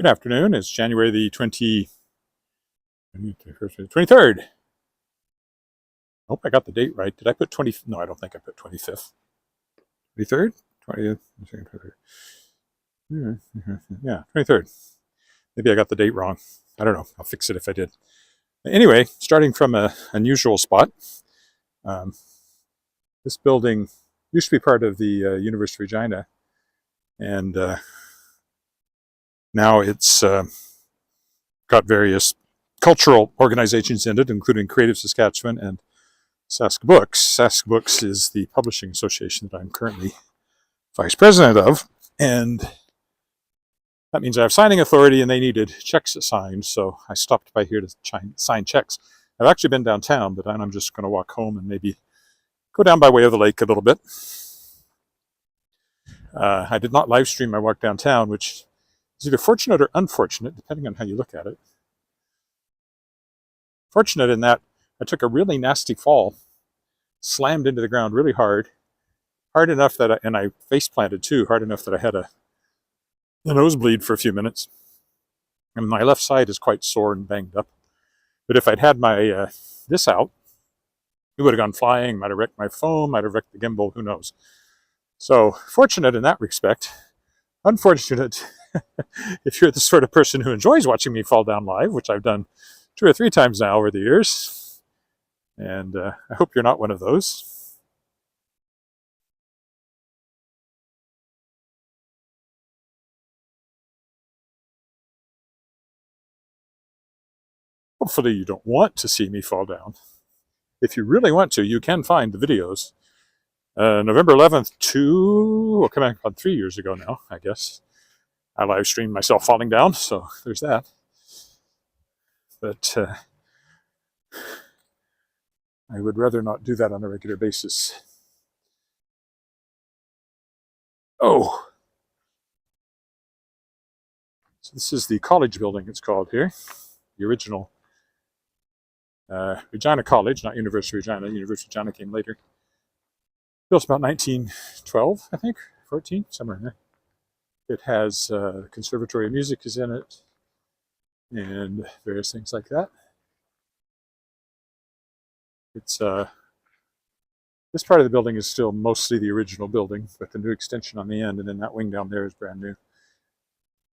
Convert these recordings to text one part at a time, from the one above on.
Good afternoon. It's January the 23rd. Hope I got the date right. Did I put 20? No, I don't think I put 25th. 23rd? 20th? Yeah, 23rd. Maybe I got the date wrong. I don't know. I'll fix it if I did. Anyway, starting from an unusual spot, um, this building used to be part of the University of Regina, and now it's got various cultural organizations in it, including Creative Saskatchewan and Sask Books. Sask Books is the publishing association that I'm currently vice president of, and that means I have signing authority, and they needed checks signed, so I stopped by here to sign checks. I've actually been downtown, but I'm just going to walk home and maybe go down by way of the lake a little bit. I did not live stream my walk downtown, which is either fortunate or unfortunate, depending on how you look at it. Fortunate in that I took a really nasty fall, slammed into the ground really hard enough that and I face planted too, hard enough that I had a nosebleed for a few minutes. And my left side is quite sore and banged up. But if I'd had my this out, it would have gone flying, might have wrecked my phone, might have wrecked the gimbal, who knows. So fortunate in that respect. Unfortunate if you're the sort of person who enjoys watching me fall down live, which I've done 2 or 3 times now over the years. And I hope you're not one of those. Hopefully you don't want to see me fall down. If you really want to, you can find the videos. November 11th, coming on 3 years ago now, I guess. I live streamed myself falling down, so there's that. But I would rather not do that on a regular basis. Oh. So this is the college building, it's called here. The original Regina College, not University of Regina. University of Regina came later. Built about 1912, I think, 14, somewhere in there. It has Conservatory of Music is in it, and various things like that. It's this part of the building is still mostly the original building, but the new extension on the end, and then that wing down there is brand new.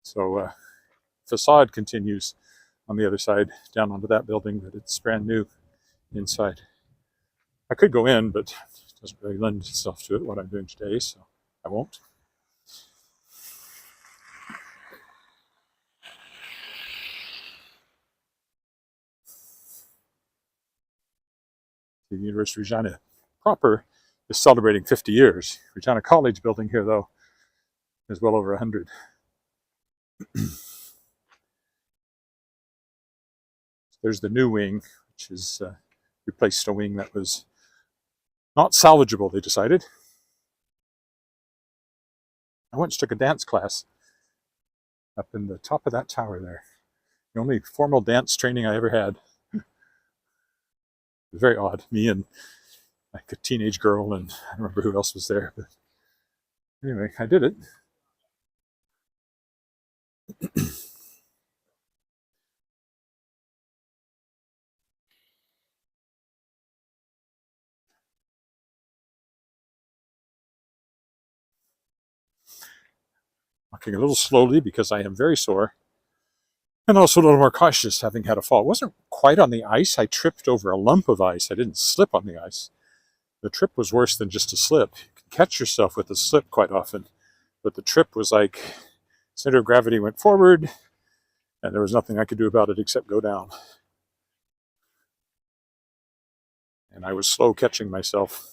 So facade continues on the other side down onto that building, but it's brand new inside. I could go in, but it doesn't really lend itself to it, what I'm doing today, so I won't. The University of Regina proper is celebrating 50 years. Regina College building here, though, is well over 100. There's the new wing, which is replaced a wing that was not salvageable, they decided. I once took a dance class up in the top of that tower there. The only formal dance training I ever had. It was very odd. Me and like a teenage girl, and I don't remember who else was there. But anyway, I did it. Walking a little slowly because I am very sore, and also a little more cautious, having had a fall. It wasn't quite on the ice. I tripped over a lump of ice. I didn't slip on the ice. The trip was worse than just a slip. You can catch yourself with a slip quite often, but the trip was like center of gravity went forward, and there was nothing I could do about it except go down. And I was slow catching myself.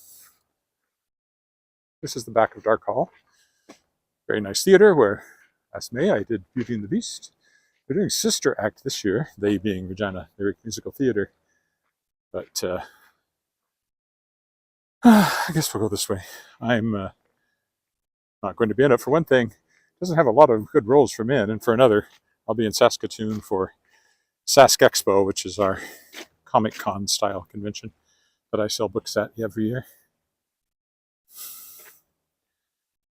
This is the back of Dark Hall. Very nice theater where last May I did Beauty and the Beast. We're doing Sister Act this year, they being Regina Lyric Musical Theater. But I guess we'll go this way. I'm not going to be in it. For one thing, it doesn't have a lot of good roles for men, and for another, I'll be in Saskatoon for Sask Expo, which is our Comic-Con style convention that I sell books at every year.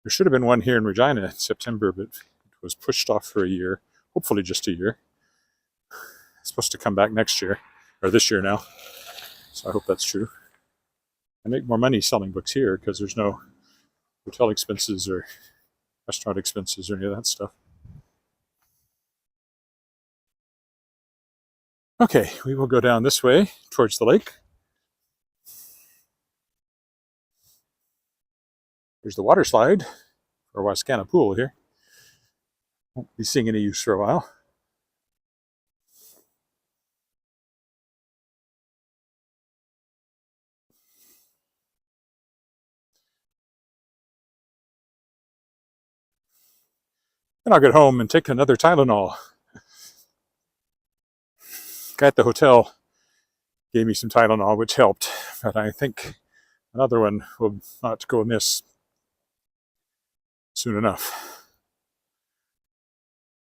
There should have been one here in Regina in September, but it was pushed off for a year, hopefully just a year. It's supposed to come back next year, or this year now. So I hope that's true. I make more money selling books here because there's no hotel expenses or restaurant expenses or any of that stuff. Okay, we will go down this way towards the lake. There's the water slide, or Wascana Pool here. Won't be seeing any use for a while. Then I'll get home and take another Tylenol. Guy at the hotel gave me some Tylenol, which helped, but I think another one will not go amiss soon enough.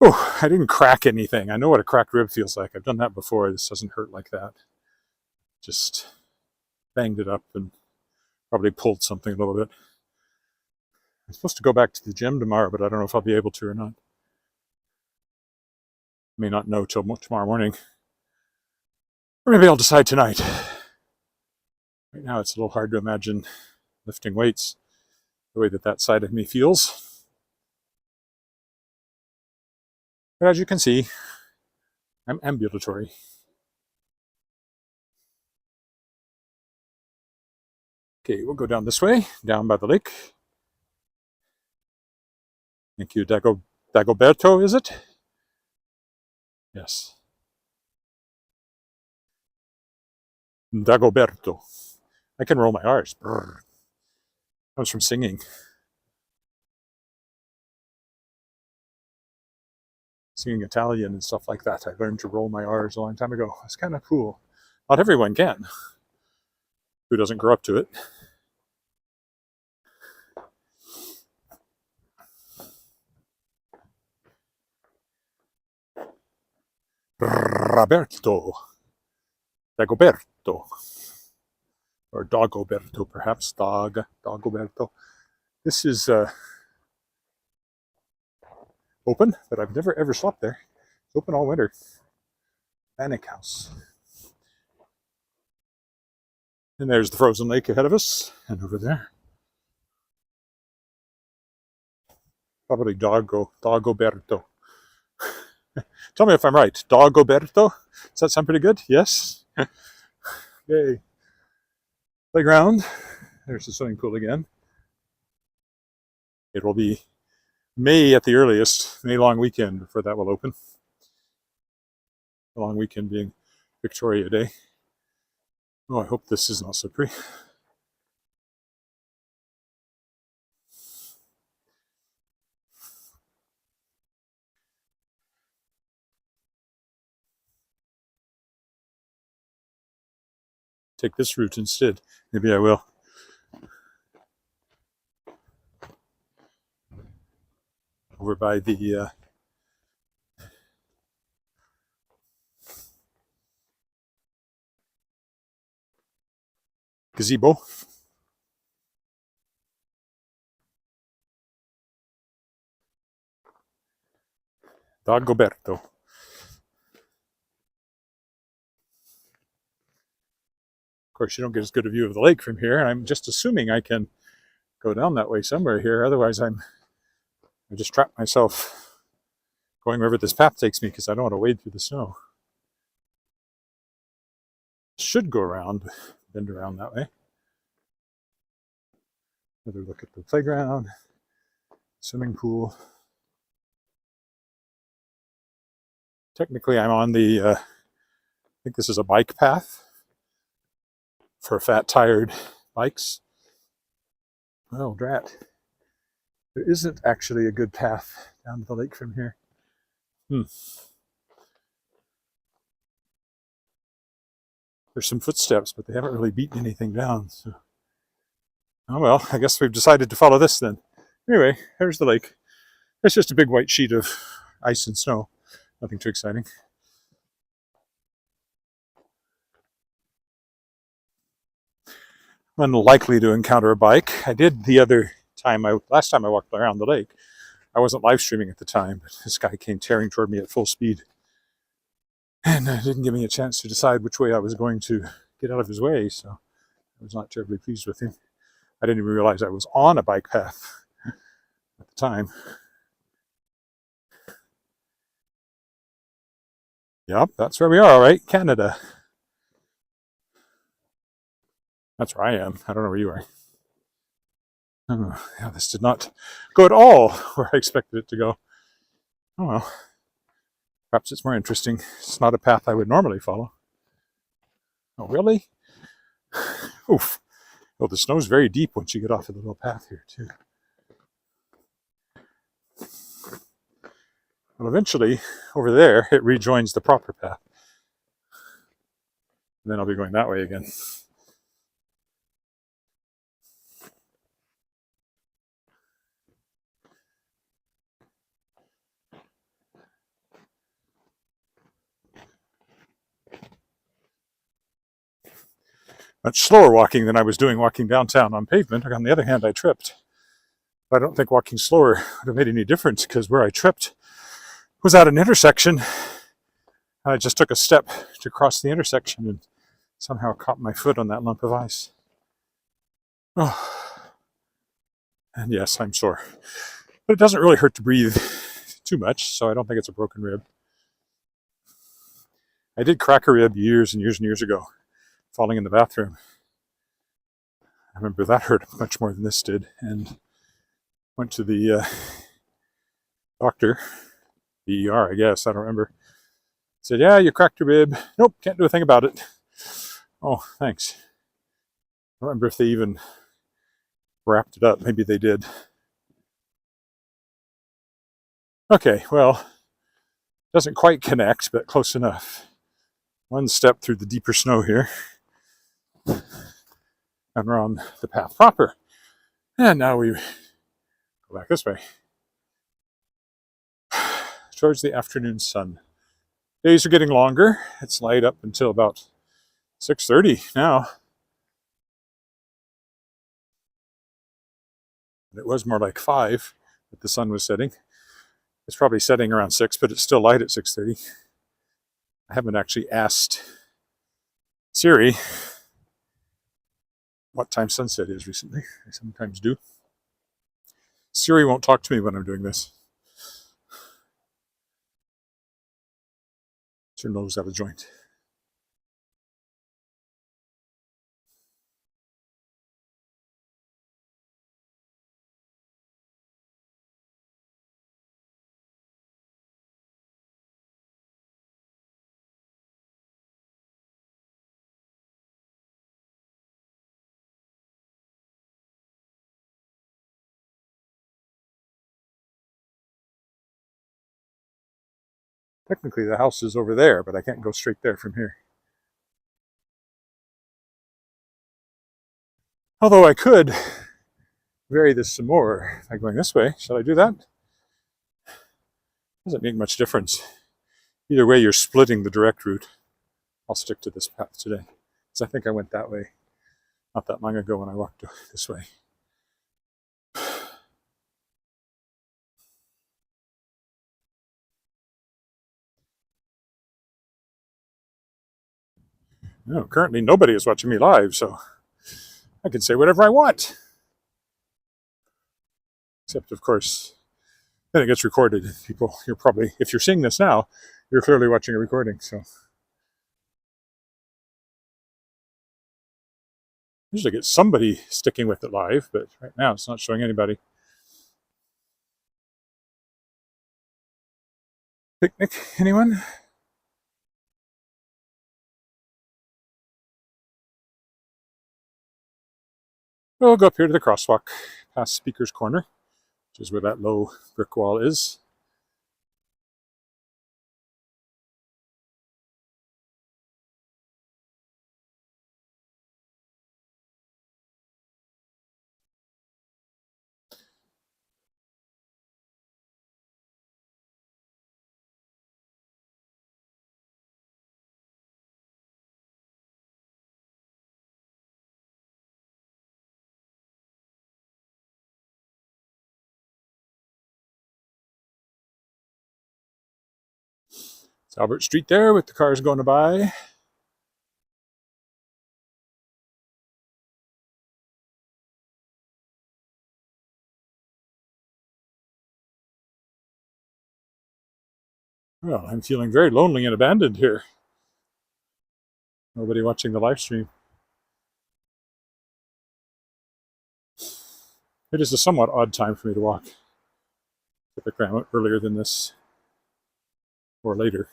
Oh, I didn't crack anything. I know what a cracked rib feels like. I've done that before. This doesn't hurt like that. Just banged it up and probably pulled something a little bit. I'm supposed to go back to the gym tomorrow, but I don't know if I'll be able to or not. May not know till tomorrow morning. Or maybe I'll decide tonight. Right now it's a little hard to imagine lifting weights the way that side of me feels. But as you can see, I'm ambulatory. Okay, we'll go down this way, down by the lake. Thank you, Dagoberto, is it? Yes. Dagoberto. I can roll my R's. Brr. Comes from singing. Singing Italian and stuff like that. I learned to roll my R's a long time ago. It's kind of cool. Not everyone can. Who doesn't grow up to it? Roberto. Dagoberto. Or Dagoberto, perhaps. Dagoberto. This is open, but I've never ever slept there. It's open all winter. Bannock House. And there's the frozen lake ahead of us, and over there. Probably Dagoberto. Tell me if I'm right. Dagoberto? Does that sound pretty good? Yes? Yay. Playground. There's the swimming pool again. It will be May at the earliest, May long weekend before that will open. The long weekend being Victoria Day. Oh, I hope this is not slippery. Take this route instead. Maybe I will. Over by the gazebo. Dagoberto. Of course, you don't get as good a view of the lake from here. I'm just assuming I can go down that way somewhere here. Otherwise, I just trapped myself going wherever this path takes me because I don't want to wade through the snow. Should go around, bend around that way. Another look at the playground, swimming pool. Technically, I'm on the, I think this is a bike path for fat, tired bikes. Well, drat. There isn't actually a good path down to the lake from here. There's some footsteps, but they haven't really beaten anything down. So. Oh well, I guess we've decided to follow this then. Anyway, there's the lake. It's just a big white sheet of ice and snow. Nothing too exciting. I'm unlikely to encounter a bike. I did the other time, last time I walked around the lake. I wasn't live streaming at the time, but this guy came tearing toward me at full speed and didn't give me a chance to decide which way I was going to get out of his way, so I was not terribly pleased with him. I didn't even realize I was on a bike path at the time. Yep, that's where we are, all right? Canada. That's where I am. I don't know where you are. Oh, yeah, this did not go at all where I expected it to go. Oh well. Perhaps it's more interesting. It's not a path I would normally follow. Oh, really? Oof. Oh, the snow's very deep once you get off of the little path here, too. Well, eventually, over there, it rejoins the proper path. And then I'll be going that way again. Much slower walking than I was doing walking downtown on pavement. On the other hand, I tripped. But I don't think walking slower would have made any difference because where I tripped was at an intersection. I just took a step to cross the intersection and somehow caught my foot on that lump of ice. Oh, and yes, I'm sore. But it doesn't really hurt to breathe too much, so I don't think it's a broken rib. I did crack a rib years and years and years ago, falling in the bathroom. I remember that hurt much more than this did, and went to the doctor, the ER, I guess, I don't remember. Said, yeah, you cracked your rib. Nope, can't do a thing about it. Oh, thanks. I don't remember if they even wrapped it up. Maybe they did. Okay, well, doesn't quite connect, but close enough. One step through the deeper snow here. And we're on the path proper. And now we go back this way. Towards the afternoon sun. Days are getting longer. It's light up until about 6:30 now. It was more like 5 that the sun was setting. It's probably setting around 6, but it's still light at 6:30. I haven't actually asked Siri what time sunset is recently. I sometimes do. Siri won't talk to me when I'm doing this. It's her nose out of joint. Technically, the house is over there, but I can't go straight there from here. Although I could vary this some more by going this way. Shall I do that? Doesn't make much difference. Either way, you're splitting the direct route. I'll stick to this path today, because I think I went that way not that long ago when I walked this way. No, currently nobody is watching me live, so I can say whatever I want. Except, of course, then it gets recorded. People, you're probably, if you're seeing this now, you're clearly watching a recording, so. Usually get somebody sticking with it live, but right now it's not showing anybody. Picnic, anyone? We'll go up here to the crosswalk, past Speaker's Corner, which is where that low brick wall is. It's Albert Street there with the cars going by. Well, I'm feeling very lonely and abandoned here. Nobody watching the live stream. It is a somewhat odd time for me to walk. Typically, I'm out earlier than this, or later.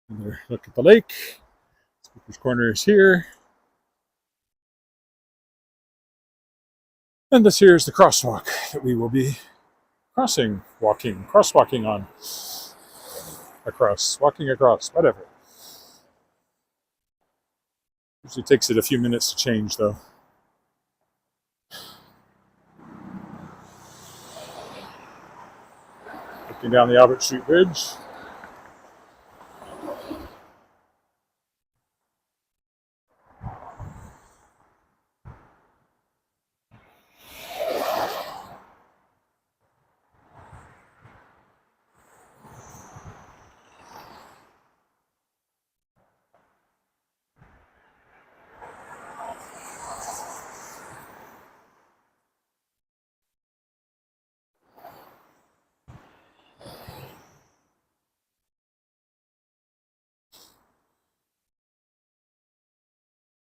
Another look at the lake. Speaker's Corner is here. And this here is the crosswalk that we will be crosswalking on. Walking across, whatever. Usually takes it a few minutes to change, though. Looking down the Albert Street Bridge.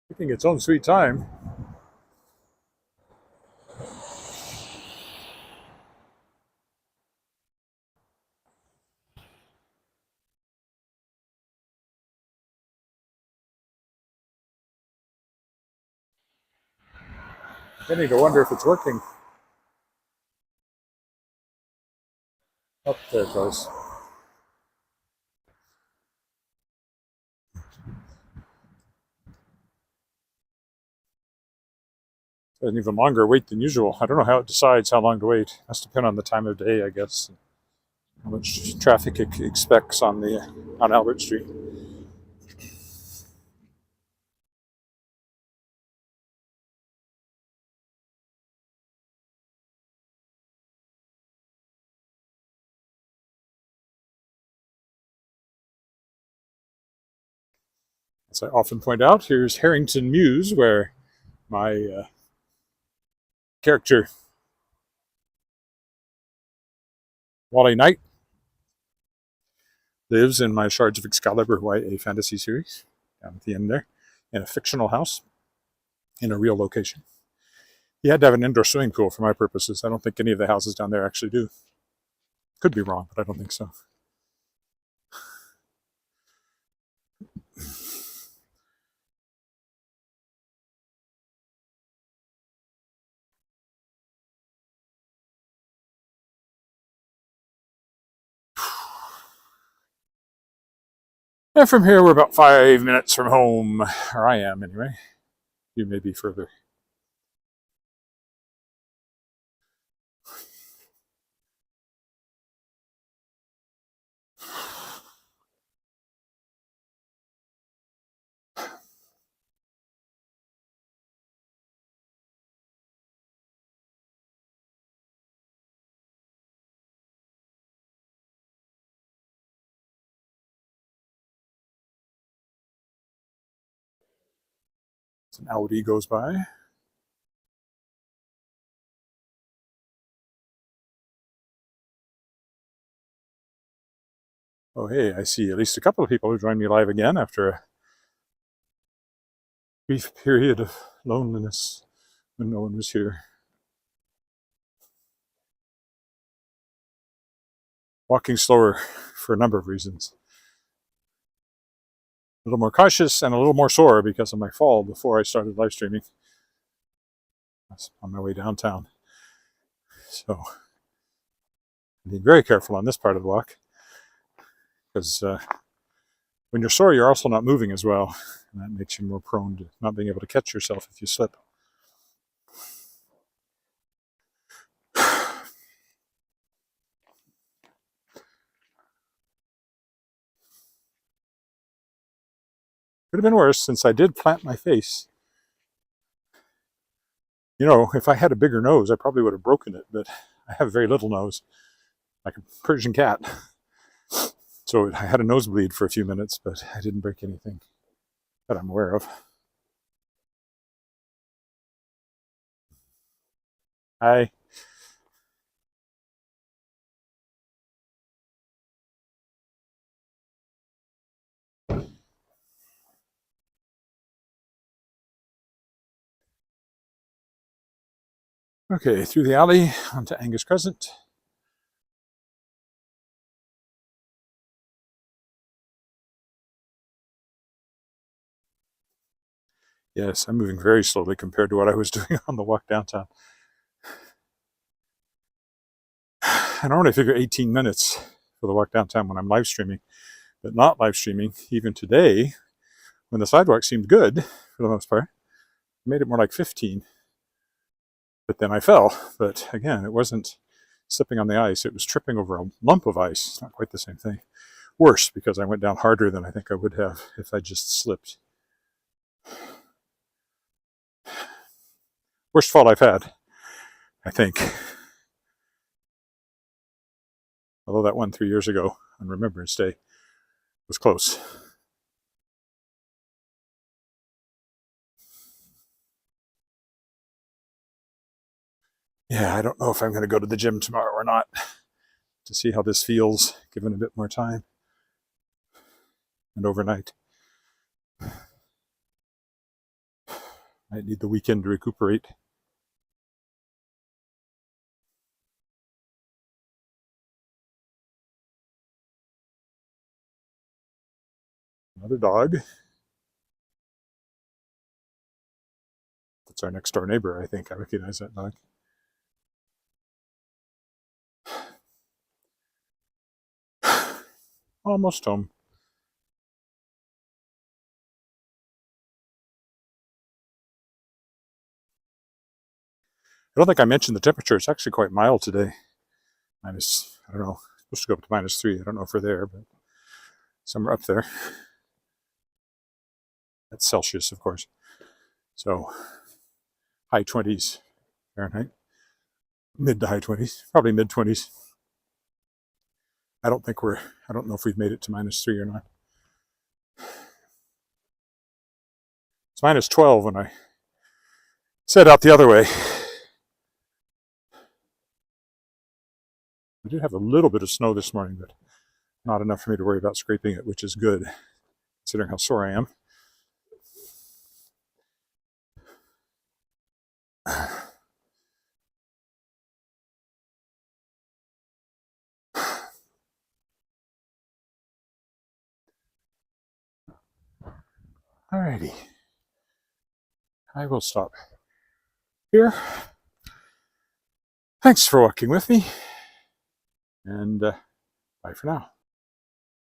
Taking its own sweet time. Beginning to wonder if it's working. Oh, there it goes. An even longer wait than usual. I don't know how it decides how long to wait. Must depend on the time of day, I guess. How much traffic it expects on Albert Street. As I often point out, here's Harrington Mews, where my character Wally Knight lives in my Shards of Excalibur YA fantasy series, down at the end there, in a fictional house, in a real location. He had to have an indoor swimming pool for my purposes. I don't think any of the houses down there actually do. Could be wrong, but I don't think so. And from here, we're about 5 minutes from home, or I am anyway. You may be further. An Audi goes by. Oh, hey, I see at least a couple of people who joined me live again after a brief period of loneliness when no one was here. Walking slower for a number of reasons. A little more cautious and a little more sore because of my fall before I started live streaming. I was on my way downtown. So I'm being very careful on this part of the walk because when you're sore, you're also not moving as well. And that makes you more prone to not being able to catch yourself if you slip. Could have been worse since I did plant my face You know, if I had a bigger nose, I probably would have broken it, but I have a very little nose, like a Persian cat. So I had a nosebleed for a few minutes, but I didn't break anything that I'm aware of. I Okay, through the alley onto Angus Crescent. Yes, I'm moving very slowly compared to what I was doing on the walk downtown. I normally figure 18 minutes for the walk downtown when I'm live streaming, but not live streaming. Even today, when the sidewalk seemed good for the most part, I made it more like 15. But then I fell. But again, it wasn't slipping on the ice, it was tripping over a lump of ice. It's not quite the same thing. Worse, because I went down harder than I think I would have if I just slipped. Worst fall I've had, I think. Although that one 3 years ago on Remembrance Day was close. Yeah, I don't know if I'm going to go to the gym tomorrow or not to see how this feels, given a bit more time and overnight. Might need the weekend to recuperate. Another dog. That's our next door neighbor, I think. I recognize that dog. Almost home. I don't think I mentioned the temperature. It's actually quite mild today. Minus, I don't know, supposed to go up to -3. I don't know if we're there, but somewhere up there. That's Celsius, of course. So high 20s Fahrenheit. Mid to high 20s. Probably mid 20s. I don't know if we've made it to -3 or not. It's -12 when I set out the other way. We did have a little bit of snow this morning, but not enough for me to worry about scraping it, which is good, considering how sore I am. Alrighty. I will stop here. Thanks for walking with me, and bye for now.